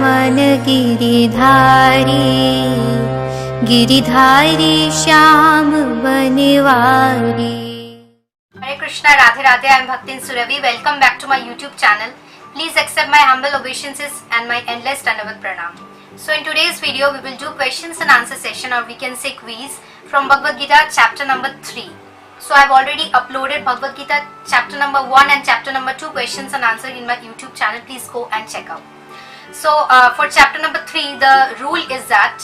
मन Giridhari, Giridhari Shyam Banwari. Hare Krishna, Radhe Radhe. I am Bhaktin Suravi. Welcome back to my YouTube channel. Please accept my humble obeisances and my endless Dandavat Pranam. So in today's video, we will do questions and answer session, or we can say quiz, from Bhagavad Gita chapter number 3. So I have already uploaded Bhagavad Gita chapter number 1 and chapter number 2 questions and answer in my YouTube channel. Please go and check out. So for chapter number 3, the rule is that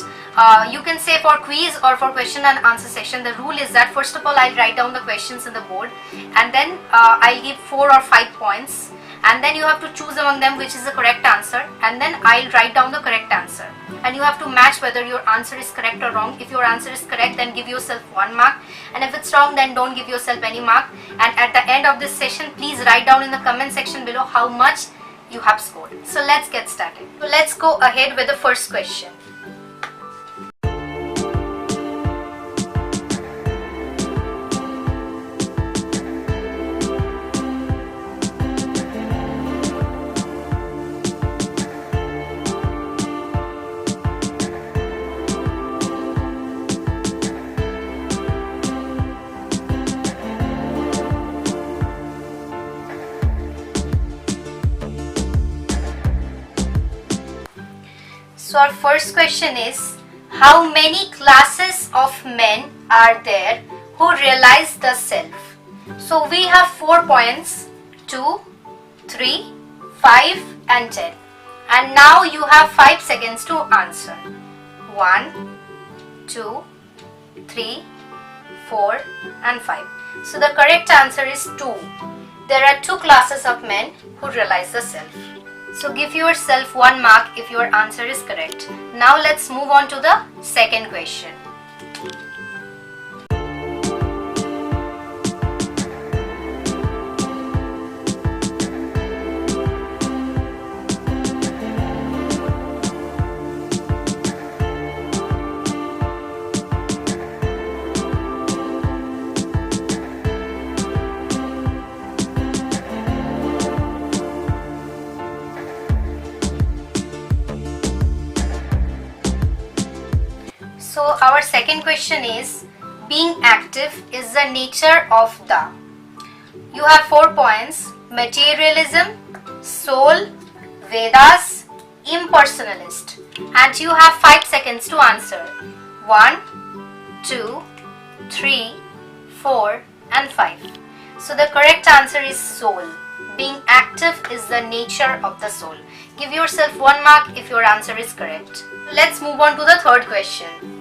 you can say for quiz or for question and answer session, the rule is that first of all I'll write down the questions in the board, and then I'll give 4 or 5 points, and then you have to choose among them which is the correct answer, and then I'll write down the correct answer, and you have to match whether your answer is correct or wrong. If your answer is correct, then give yourself 1 mark, and if it's wrong, then don't give yourself any mark. And at the end of this session, please write down in the comment section below how much you have scored. So let's get started. So let's go ahead with the first question. So our first question is, how many classes of men are there who realize the self? So we have 4 points, 2, 3, 5 and 10. And now you have 5 seconds to answer. 1, 2, 3, 4 and 5. So the correct answer is 2. There are 2 classes of men who realize the self. So give yourself 1 mark if your answer is correct. Now let's move on to the second question. So our second question is, being active is the nature of the. You have 4 points: materialism, soul, Vedas, impersonalist. And you have 5 seconds to answer. 1, 2, 3, 4 and 5. So the correct answer is soul. Being active is the nature of the soul. Give yourself 1 mark if your answer is correct. Let's move on to the third question.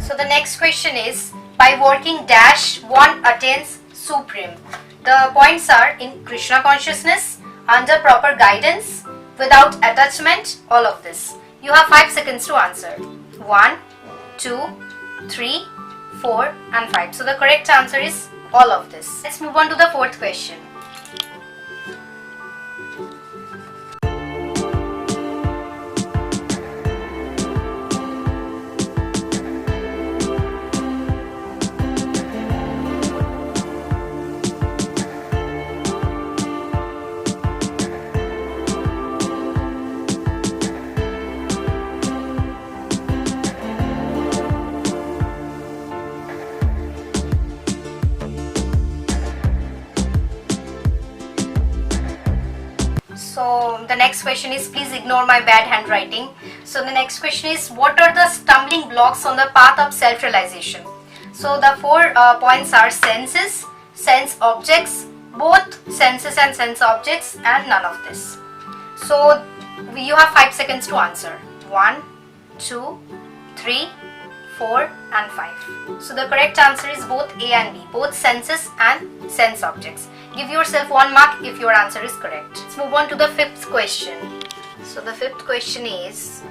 So the next question is, by working dash one attains supreme. The points are: in Krishna consciousness, under proper guidance, without attachment, all of this. You have 5 seconds to answer. 1, 2, 3, 4 and 5. So the correct answer is all of this. Let's move on to the fourth question. So the next question is, please ignore my bad handwriting. So the next question is, what are the stumbling blocks on the path of self-realization? So the 4 points are senses, sense objects, both senses and sense objects, and none of this. So you have 5 seconds to answer. 1, 2, 3, 4 and 5. So the correct answer is both A and B, both senses and sense objects. Give yourself 1 mark if your answer is correct. Let's move on to the fifth question. So the fifth question is,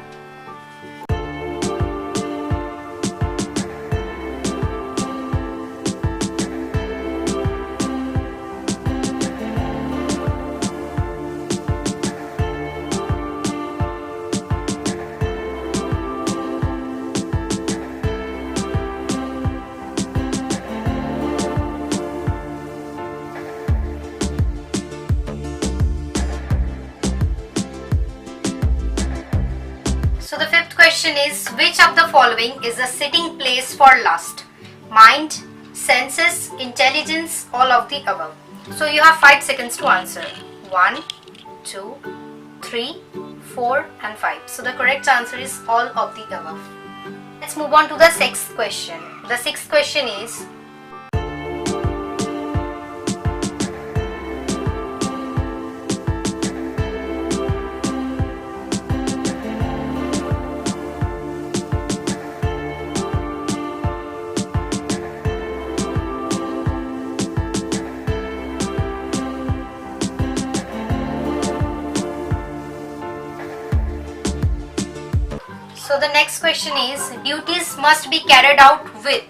which of the following is a sitting place for lust? Mind, senses, intelligence, all of the above. So you have 5 seconds to answer. 1, 2, 3, 4 and 5. So the correct answer is all of the above. Let's move on to the sixth question. The sixth question is, so the next question is, duties must be carried out with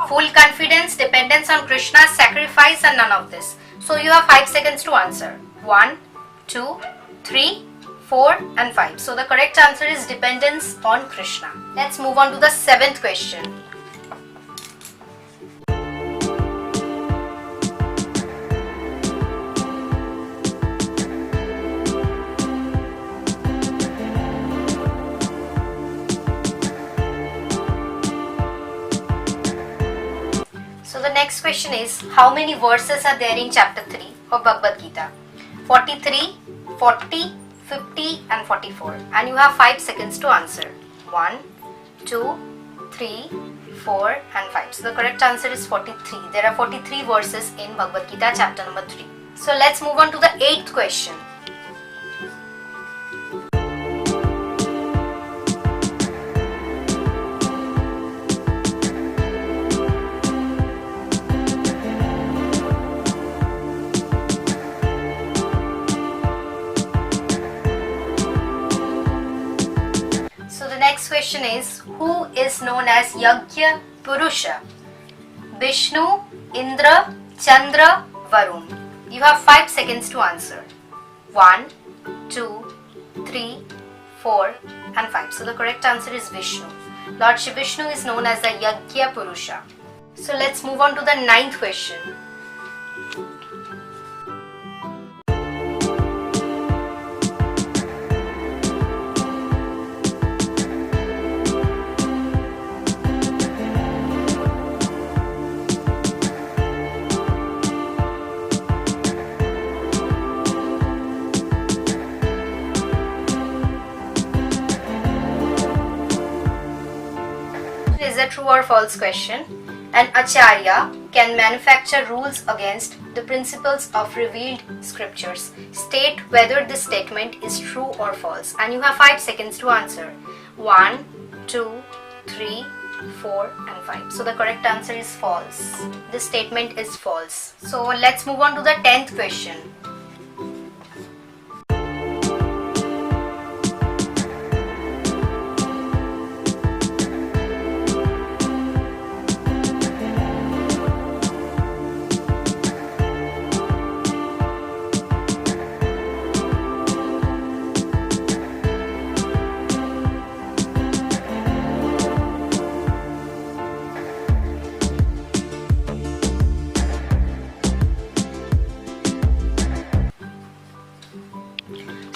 full confidence, dependence on Krishna, sacrifice and none of this. So you have 5 seconds to answer. 1, 2, 3, 4 and 5. So the correct answer is dependence on Krishna. Let's move on to the seventh question. The next question is, how many verses are there in chapter 3 of Bhagavad Gita? 43, 40, 50 and 44. And you have 5 seconds to answer. 1, 2, 3, 4 and 5. So the correct answer is 43. There are 43 verses in Bhagavad Gita chapter number 3. So let's move on to the 8th question. Next question is, who is known as Yajna Purusha? Vishnu, Indra, Chandra, Varun. You have 5 seconds to answer. 1, 2, 3, 4 and 5. So the correct answer is Vishnu. Lord Shri Vishnu is known as the Yajna Purusha. So let's move on to the 9th question. Is a true or false question. An acharya can manufacture rules against the principles of revealed scriptures. State whether this statement is true or false. And you have 5 seconds to answer. 1, 2, 3, 4 and 5. So the correct answer is false. This statement is false. So let's move on to the 10th question.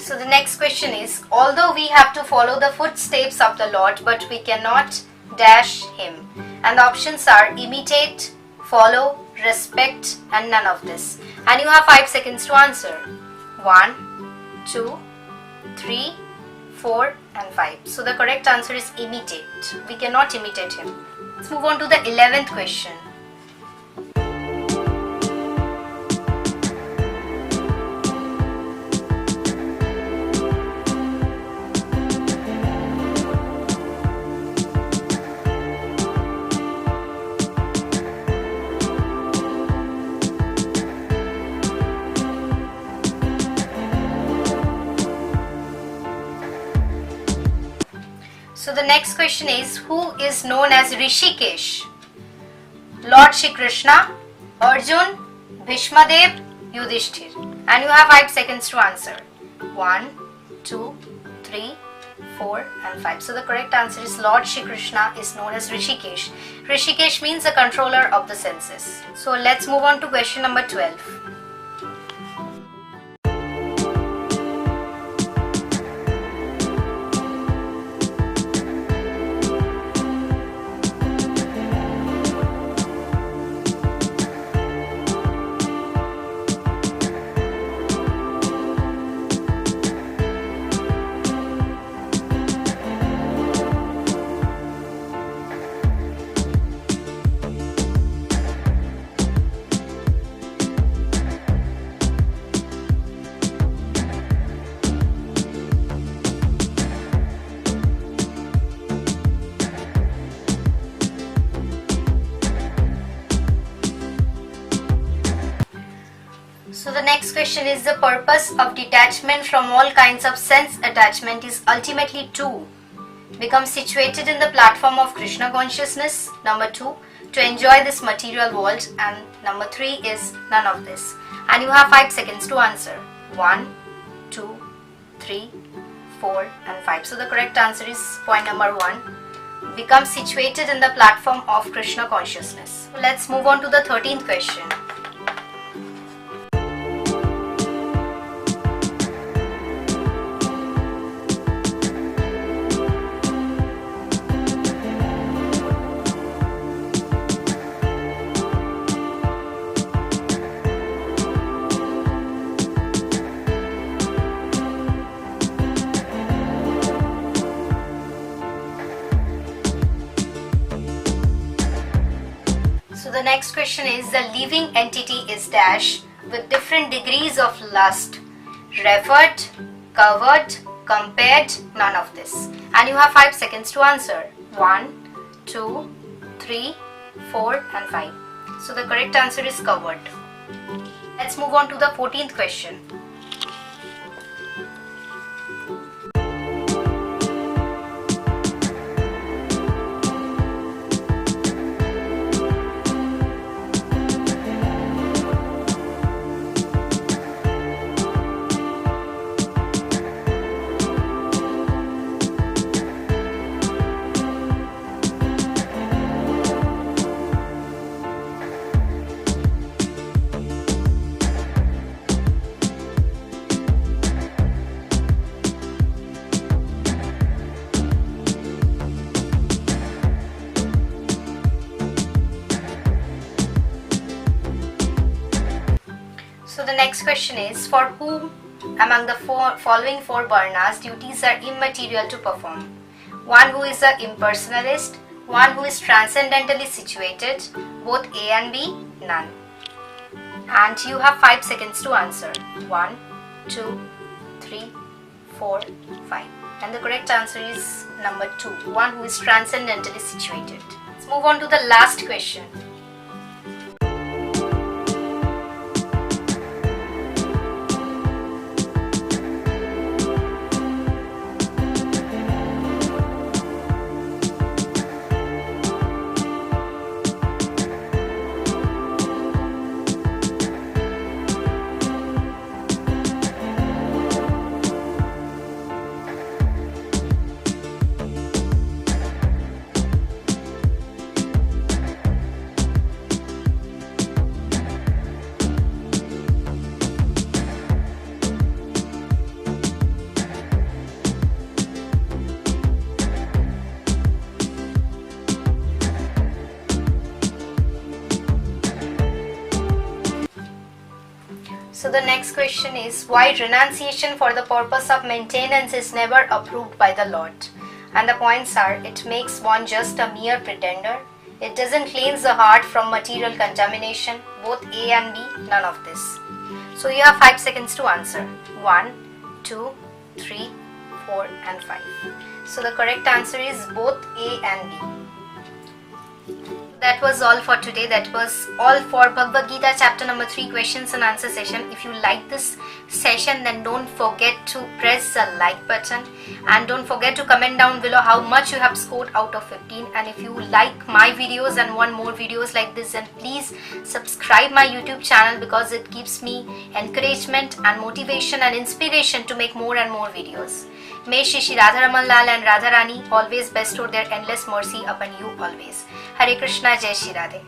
So the next question is, although we have to follow the footsteps of the Lord, but we cannot dash him. And the options are imitate, follow, respect and none of this. And you have 5 seconds to answer. 1, 2, 3, 4 and 5. So the correct answer is imitate. We cannot imitate him. Let's move on to the 11th question. next question is, who is known as Rishikesh? Lord Shri Krishna, Arjun, Bhishmadev, Yudhishthir. And you have 5 seconds to answer. 1, 2, 3, 4 and 5. So the correct answer is Lord Shri Krishna is known as Rishikesh. Rishikesh means the controller of the senses. So let's move on to question number 12. So the next question is, the purpose of detachment from all kinds of sense attachment is ultimately to become situated in the platform of Krishna consciousness. Number 2, to enjoy this material world. And number 3 is none of this. And you have 5 seconds to answer. 1, 2, 3, 4 and 5. So the correct answer is point number 1. Become situated in the platform of Krishna consciousness. So let's move on to the 13th question. So the next question is, the living entity is dash with different degrees of lust, referred, covered, compared, none of this. And you have 5 seconds to answer. 1, 2, 3, 4 and 5. So the correct answer is covered. Let's move on to the 14th question. So the next question is, for whom among the following 4 varnas duties are immaterial to perform? One who is a impersonalist, one who is transcendentally situated, both A and B, none. And you have 5 seconds to answer. 1, 2, 3, 4, 5. And the correct answer is number 2, one who is transcendentally situated. Let's move on to the last question. So the next question is, why renunciation for the purpose of maintenance is never approved by the Lord? And the points are, it makes one just a mere pretender, it doesn't cleanse the heart from material contamination, both A and B, none of this. So you have 5 seconds to answer. 1, 2, 3, 4 and 5. So the correct answer is both A and B. That was all for today. That was all for Bhagavad Gita chapter number 3 questions and answer session. If you like this session, then don't forget to press the like button and don't forget to comment down below how much you have scored out of 15. And if you like my videos and want more videos like this, then please subscribe my YouTube channel because it gives me encouragement and motivation and inspiration to make more and more videos. May Shri Radha Raman Lal and Radha Rani always bestow their endless mercy upon you always. Hare Krishna, Jai Shri Radhe.